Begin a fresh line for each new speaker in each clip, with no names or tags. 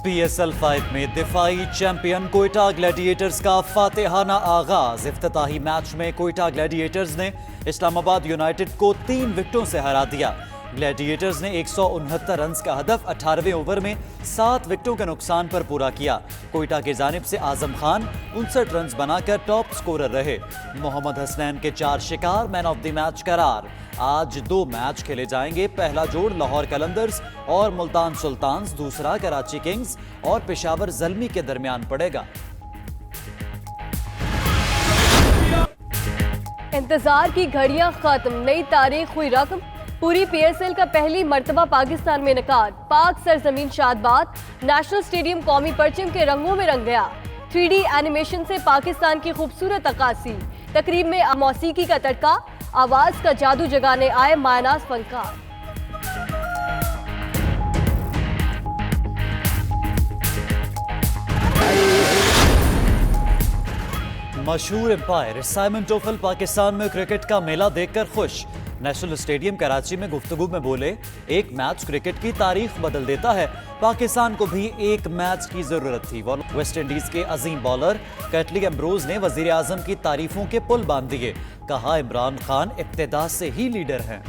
PSL 5 में दिफाई champion Quetta Gladiators का फातेहाना आगाज। इफ्तिताही मैच में कोयटा ग्लैडिएटर्स ने इस्लामाबाद यूनाइटेड को 3 विकेटों से हरा दिया। ग्लैडिएटर्स ने 169 रन का हदफ 18वें ओवर में 7 विकेटों के नुकसान पर पूरा किया। कोयटा की जानिब से आजम खान 59 रन बनाकर टॉप स्कोरर रहे। मोहम्मद हसनैन के 4 शिकार मैन ऑफ द मैच करार। आज 2 मैच खेले जाएंगे। पहला जोड़ लाहौर कलंदर्स और मुल्तान सुल्तान्स, दूसरा कराची किंग्स और पेशावर ज़ल्मी के दरमियान पड़ेगा।
इंतजार की घड़ियां खत्म, नई तारीख हुई रकम। पूरी PSL का पहली मर्तबा पाकिस्तान में इनकाद। पाक सरजमीन शादबाद नेशनल स्टेडियम कौमी परचम के रंगों में रंग गया। 3D एनिमेशन से पाकिस्तान की खूबसूरत अक्कासी। तकरीब में मौसीकी का तड़का, आवाज का जादू जगाने आए मायनाज फनकार।
मशहूर एम्पायर साइमन टोफल पाकिस्तान में क्रिकेट का मेला देखकर खुश। नेशनल स्टेडियम कराची में गुफ्तगू में बोले, एक मैच क्रिकेट की तारीख बदल देता है। पाकिस्तान को भी एक मैच की जरूरत थी। वेस्ट इंडीज के अजीम बॉलर कैटली एम्ब्रोज ने वजीर आजम की तारीफों के पुल बांध दिए। कहा, इमरान खान इब्तिदा से ही लीडर हैं।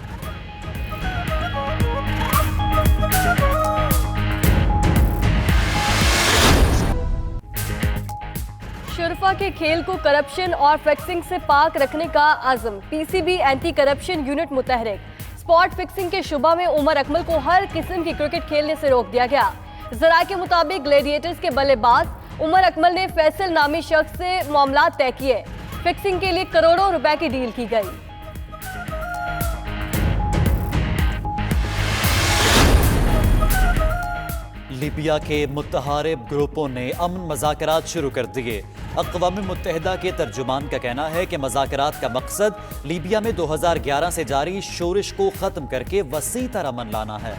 शुरफा के खेल को करप्शन और फिक्सिंग से पाक रखने का आज़म। PCB एंटी करप्शन यूनिट मुतहरिक। स्पॉट फिक्सिंग के शुबा में उमर अकमल को हर किस्म की क्रिकेट खेलने से रोक दिया गया। जरा के मुताबिक ग्लैडिएटर्स के बल्लेबाज उमर अकमल ने फैसल नामी शख्स से मामला तय किए। फिक्सिंग के लिए करोड़ों रुपए की डील की गई।
लीबिया के मुत्तहारिब ग्रुपों ने अमन मज़ाकरात शुरू कर दिए। अक़वाम मुत्तहिदा के तर्जुमान का कहना है कि मज़ाकरात का मकसद लीबिया में 2011 से जारी शोरिश को ख़त्म करके वसी तरह अमन लाना है।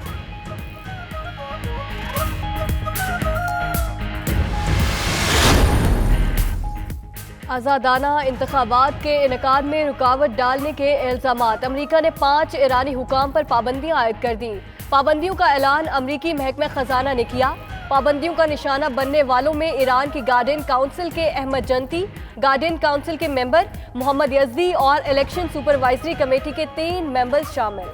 आज़ादाना इंतखाबात के इनकाद में रुकावट डालने के इल्ज़ामात। अमरीका ने 5 ईरानी हुकाम पर पाबंदियां आयद कर दी। पाबंदियों का ऐलान अमरीकी महकमा खजाना ने किया। पाबंदियों का निशाना बनने वालों में ईरान की गार्डियन काउंसिल के अहमद जंती, गार्डियन काउंसिल के मेंबर मोहम्मद यज़दी और इलेक्शन सुपरवाइजरी कमेटी के 3 मेंबर्स शामिल।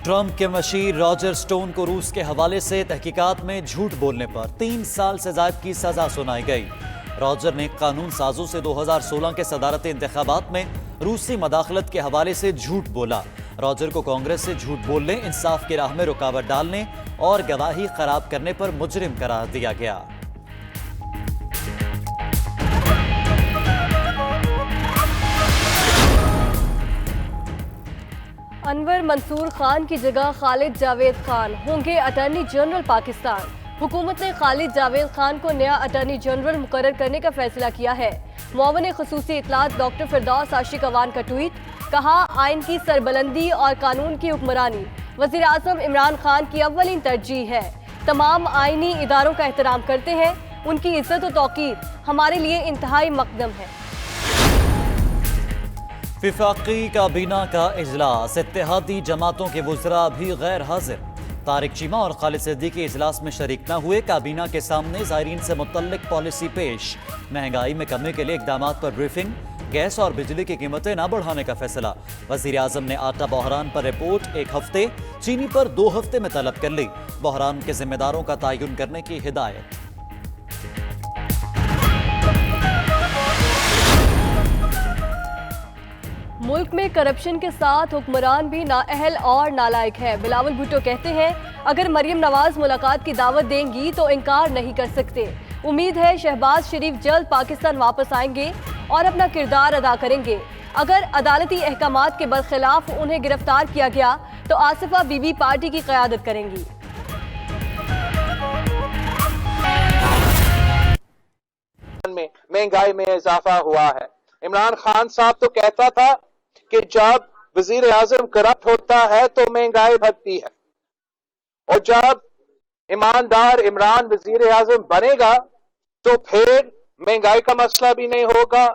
ट्रंप के मशीर रॉजर स्टोन को रूस के हवाले से तहकीकात में झूठ बोलने पर 3 साल से ज़ायद की सजा सुनाई गई। रॉजर ने कानून साजों से 2016 के सदारती इंतखाबात में रूसी मदाखलत के हवाले से झूठ बोला। रॉजर को कांग्रेस से झूठ बोलने, इंसाफ की राह में रुकावट डालने और गवाही खराब करने पर मुजरिम करार दिया गया।
अनवर मंसूर खान की जगह खालिद जावेद खान होंगे अटॉर्नी जनरल पाकिस्तान। हुकूमत ने खालिद जावेद खान को नया अटॉर्नी जनरल मुकर्रर करने का फैसला किया है। मुआविन खुसूसी इत्तलात डॉक्टर फिरदौस आशिक अवान का ट्वीट। कहा, आइन की सरबलंदी और कानून की हुक्मरानी वज़ीर आज़म इमरान खान की अव्वलीन तरजीह है। तमाम आइनी इदारों का एहतराम करते हैं। उनकी इज्जत और तौकीर हमारे लिए इंतहाई मकदम है।
विफाकी काबीना का इजलास। इत्तेहादी जमातों के वुज़रा भी गैर हाजिर। तारिक चीमा और खालिद सिद्दीकी इजलास में शरीक न हुए। काबीना के सामने ज़ायरीन से मुतल्लिक पॉलिसी पेश। महंगाई में कमी के लिए इक़दामात पर ब्रीफिंग। गैस और बिजली की कीमतें न बढ़ाने का फैसला। वज़ीर आज़म ने आटा बहरान पर रिपोर्ट 1 हफ्ते, चीनी पर 2 हफ्ते में तलब कर ली। बहरान के जिम्मेदारों का तयन करने की हिदायत।
मुल्क में करप्शन के साथ हुक्मरान भी नाअहल और नालायक है। बिलावल भुट्टो कहते हैं, अगर मरियम नवाज मुलाकात की दावत देंगी तो इनकार नहीं कर सकते। उम्मीद है शहबाज शरीफ जल्द पाकिस्तान वापस आएंगे और अपना किरदार अदा करेंगे। अगर अदालती अहकामात के बरखिलाफ उन्हें गिरफ्तार किया गया तो आसिफा बीबी पार्टी की क़यादत करेंगी।
महंगाई में इजाफा हुआ है। इमरान खान साहब तो कहता था कि जब वजीर आजम करप्ट होता है तो महंगाई बढ़ती है, और जब ईमानदार इमरान वजीर आजम बनेगा तो फिर महंगाई का मसला भी नहीं होगा,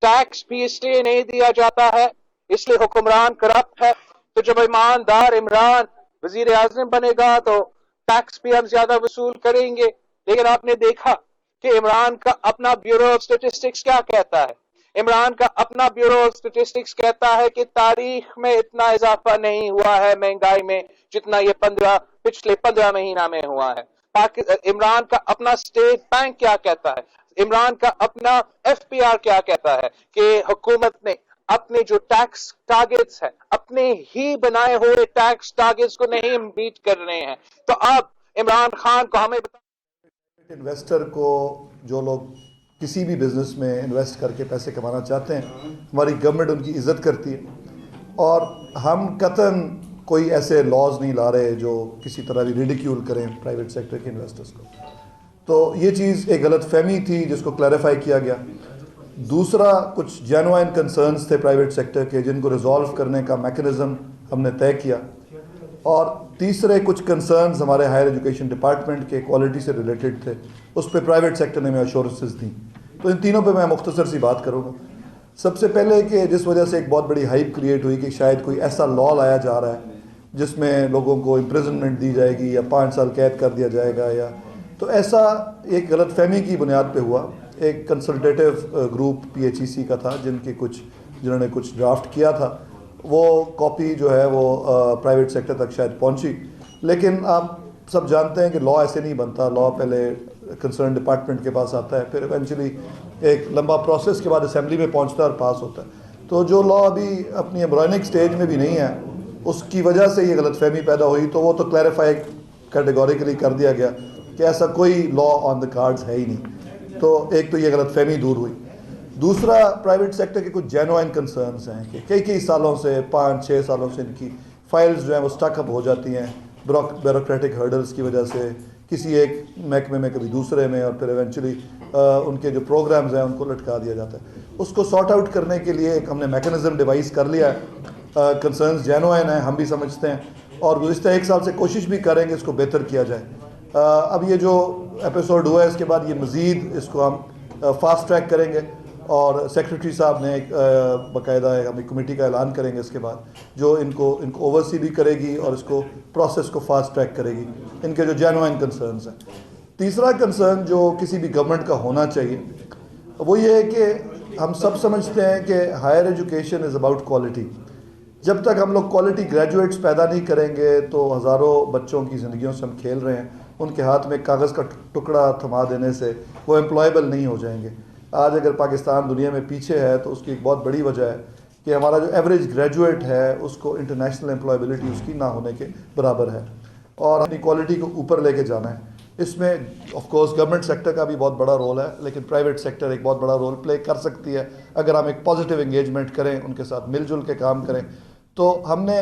टैक्स भी इसलिए नहीं दिया जाता है, इसलिए हुक्मरान करप्ट है। तो जब ईमानदार इमरान वजीर आजम बनेगा तो टैक्स भी हम ज्यादा वसूल करेंगे। लेकिन आपने देखा कि इमरान का अपना ब्यूरो ऑफ स्टेटिस्टिक्स क्या कहता है। इमरान का अपना ब्यूरो ऑफ स्टेटिस्टिक्स कहता है कि तारीख में इतना इजाफा नहीं हुआ है महंगाई में जितना ये पिछले 15 महीना में हुआ है। इमरान का अपना स्टेट बैंक क्या कहता है, इमरान का अपना FPR क्या कहता है कि हुकूमत ने अपने जो टैक्स टारगेट्स है अपने ही बनाए हुए टैक्स टारगेट्स को नहीं मीट कर रहे हैं। तो अब इमरान खान को हमें
इन्वेस्टर को, जो लोग किसी भी बिजनेस में इन्वेस्ट करके पैसे कमाना चाहते हैं, हमारी गवर्नमेंट उनकी इज्जत करती है और हम कतन कोई ऐसे लॉज नहीं ला रहे जो किसी तरह भी रिडिक्यूल करें प्राइवेट सेक्टर के इन्वेस्टर्स को। तो ये चीज़ एक गलत फहमी थी जिसको क्लैरिफाई किया गया। दूसरा, कुछ जेन्युइन कंसर्न्स थे प्राइवेट सेक्टर के जिनको रिजॉल्व करने का मैकेनिज़्म हमने तय किया। और तीसरे, कुछ कंसर्न्स हमारे हायर एजुकेशन डिपार्टमेंट के क्वालिटी से रिलेटेड थे, उस पर प्राइवेट सेक्टर ने हमें अश्योरेंसेस दी। तो इन तीनों पे मैं मुख्तसर सी बात करूँगा। सबसे पहले कि जिस वजह से एक बहुत बड़ी हाइप क्रिएट हुई कि शायद कोई ऐसा लॉ लाया जा रहा है जिसमें लोगों को इम्प्रिजनमेंट दी जाएगी या 5 साल कैद कर दिया जाएगा, या तो ऐसा एक गलत फहमी की बुनियाद पे हुआ। एक कंसल्टेटिव ग्रुप PHEC का था जिन्होंने कुछ ड्राफ्ट किया था, वो कॉपी जो है वो प्राइवेट सेक्टर तक शायद पहुंची। लेकिन आप सब जानते हैं कि लॉ ऐसे नहीं बनता। लॉ पहले कंसर्न डिपार्टमेंट के पास आता है, फिर इवेंचुअली एक लंबा प्रोसेस के बाद असेंबली में पहुंचता है और पास होता है। तो जो लॉ अभी अपनी एम्ब्रॉयनिक स्टेज में भी नहीं है, उसकी वजह से ये गलतफहमी पैदा हुई। तो वो तो क्लैरिफाई कैटेगोरिकली कर दिया गया कि ऐसा कोई लॉ ऑन द कार्ड्स है ही नहीं। तो एक तो ये गलतफहमी दूर हुई। दूसरा, प्राइवेट सेक्टर के कुछ जेन्युइन कंसर्न्स हैं कि कई सालों से, 5-6 सालों से इनकी फाइल्स जो हैं वो स्टकअप हो जाती हैं ब्यूरोक्रेटिक हर्डल्स की वजह से, किसी एक महकमे में कभी दूसरे में, और फिर इवेंचुअली उनके जो प्रोग्राम्स हैं उनको लटका दिया जाता है। उसको सॉर्ट आउट करने के लिए एक हमने मैकेनिज्म डिवाइस कर लिया है। कंसर्न्स जेन्युइन हैं, हम भी समझते हैं, और गुज़िश्ता 1 साल से कोशिश भी करेंगे इसको बेहतर किया जाए। अब ये जो एपिसोड हुआ है इसके बाद ये मज़ीद इसको हम फास्ट ट्रैक करेंगे और सेक्रेटरी साहब ने एक बाकायदा हम एक कमेटी का ऐलान करेंगे इसके बाद, जो इनको ओवरसी भी करेगी और इसको प्रोसेस को फास्ट ट्रैक करेगी, इनके जो जेन्युइन कंसर्न्स हैं। तीसरा कंसर्न जो किसी भी गवर्नमेंट का होना चाहिए वो ये है कि हम सब समझते हैं कि higher education is about quality. जब तक हम लोग क्वालिटी ग्रेजुएट्स पैदा नहीं करेंगे तो हज़ारों बच्चों की ज़िंदगियों से हम खेल रहे हैं। उनके हाथ में कागज़ का टुकड़ा थमा देने से वो एम्प्लॉयबल नहीं हो जाएंगे। आज अगर पाकिस्तान दुनिया में पीछे है तो उसकी एक बहुत बड़ी वजह है कि हमारा जो एवरेज ग्रेजुएट है उसको इंटरनेशनल एम्प्लॉयबिलिटी उसकी ना होने के बराबर है, और अपनी क्वालिटी को ऊपर लेके जाना है। इसमें ऑफ कोर्स गवर्नमेंट सेक्टर का भी बहुत बड़ा रोल है, लेकिन प्राइवेट सेक्टर एक बहुत बड़ा रोल प्ले कर सकती है अगर हम एक पॉजिटिव एंगेजमेंट करें, उनके साथ मिलजुल के काम करें। तो हमने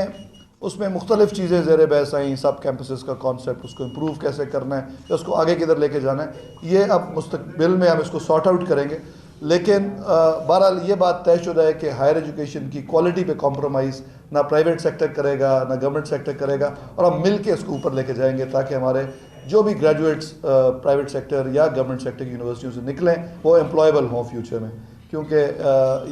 उसमें मुख्तलिफ़ चीज़ें ज़ेर बहस आई, सब कैंपसेस का कॉन्सेप्ट, उसको इम्प्रूव कैसे करना है या उसको आगे किधर लेके जाना है, ये अब मुस्तकबिल में हम इसको सॉर्ट आउट करेंगे। लेकिन बहरहाल ये बात तयशुदा है कि हायर एजुकेशन की क्वालिटी पे कॉम्प्रोमाइज़ ना प्राइवेट सेक्टर करेगा ना गवर्नमेंट सेक्टर करेगा, और हम मिल के इसको ऊपर लेके जाएंगे ताकि हमारे जो भी ग्रेजुएट्स प्राइवेट सेक्टर या गवर्नमेंट सेक्टर की यूनिवर्सिटियों से निकलें वो एम्प्लॉयबल हों फ्यूचर में, क्योंकि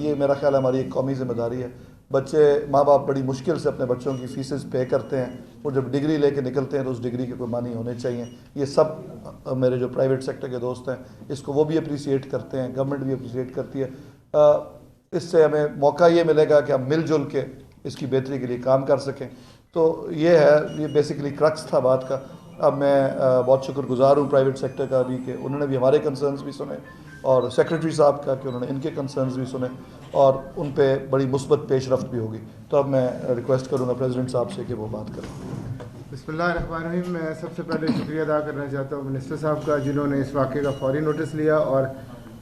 ये मेरा ख्याल हमारी एक कौमी जिम्मेदारी है। बच्चे, माँ बाप बड़ी मुश्किल से अपने बच्चों की फीसेस पे करते हैं, और जब डिग्री लेके निकलते हैं तो उस डिग्री के कोई मानी होने चाहिए। ये सब मेरे जो प्राइवेट सेक्टर के दोस्त हैं इसको वो भी अप्रिसिएट करते हैं, गवर्नमेंट भी अप्रिसिएट करती है। इससे हमें मौका ये मिलेगा कि हम मिलजुल के इसकी बेहतरी के लिए काम कर सकें। तो ये है, ये बेसिकली क्रक्स था बात का। अब मैं बहुत शुक्रगुजार हूँ प्राइवेट सेक्टर का भी कि उन्होंने भी हमारे कंसर्न्स भी सुने, और सेक्रेटरी साहब का कि उन्होंने इनके कंसर्न्स भी सुने, और उन पे बड़ी मुस्बत पेशरफ्त भी होगी। तो अब मैं रिक्वेस्ट करूँगा प्रेसिडेंट साहब से कि वो बात करें।
बिस्मिल्लाहिर्रहमानिर्रहीम। मैं सबसे पहले शुक्रिया अदा करना चाहता हूँ मिनिस्टर साहब का, जिन्होंने इस वाक़े का फौरी नोटिस लिया, और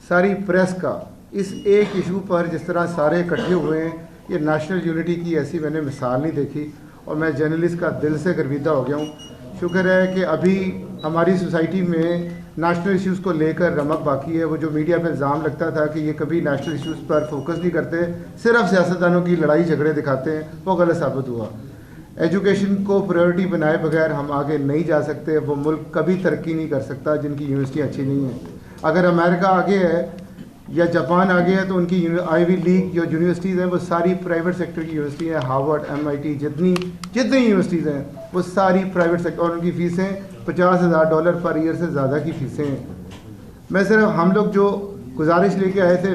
सारी प्रेस का इस एक इशू पर जिस तरह सारे इकट्ठे हुए हैं, ये नेशनल यूनिटी की ऐसी मैंने मिसाल नहीं देखी, और मैं जर्नलिस्ट का दिल से गर्विदा हो गया हूँ। शुक्र है कि अभी हमारी सोसाइटी में नेशनल इश्यूज़ को लेकर रमक बाकी है। वो जो मीडिया पर इल्ज़ाम लगता था कि ये कभी नेशनल इश्यूज़ पर फोकस नहीं करते, सिर्फ सियासतदानों की लड़ाई झगड़े दिखाते हैं, वो गलत साबित हुआ। एजुकेशन को प्रायोरिटी बनाए बगैर हम आगे नहीं जा सकते। वो मुल्क कभी तरक्की नहीं कर सकता जिनकी यूनिवर्सिटी अच्छी नहीं है। अगर अमेरिका आगे है या जापान आ गया तो उनकी आईवी लीग जो यूनिवर्सिटीज़ हैं वो सारी प्राइवेट सेक्टर की यूनिवर्सिटी हैं। हार्वर्ड, MIT, जितनी यूनिवर्सिटीज़ हैं वो सारी प्राइवेट सेक्टर, और उनकी फ़ीसें $50,000 पर ईयर से ज़्यादा की फ़ीसें हैं। मैं सिर्फ हम लोग जो गुजारिश लेके आए थे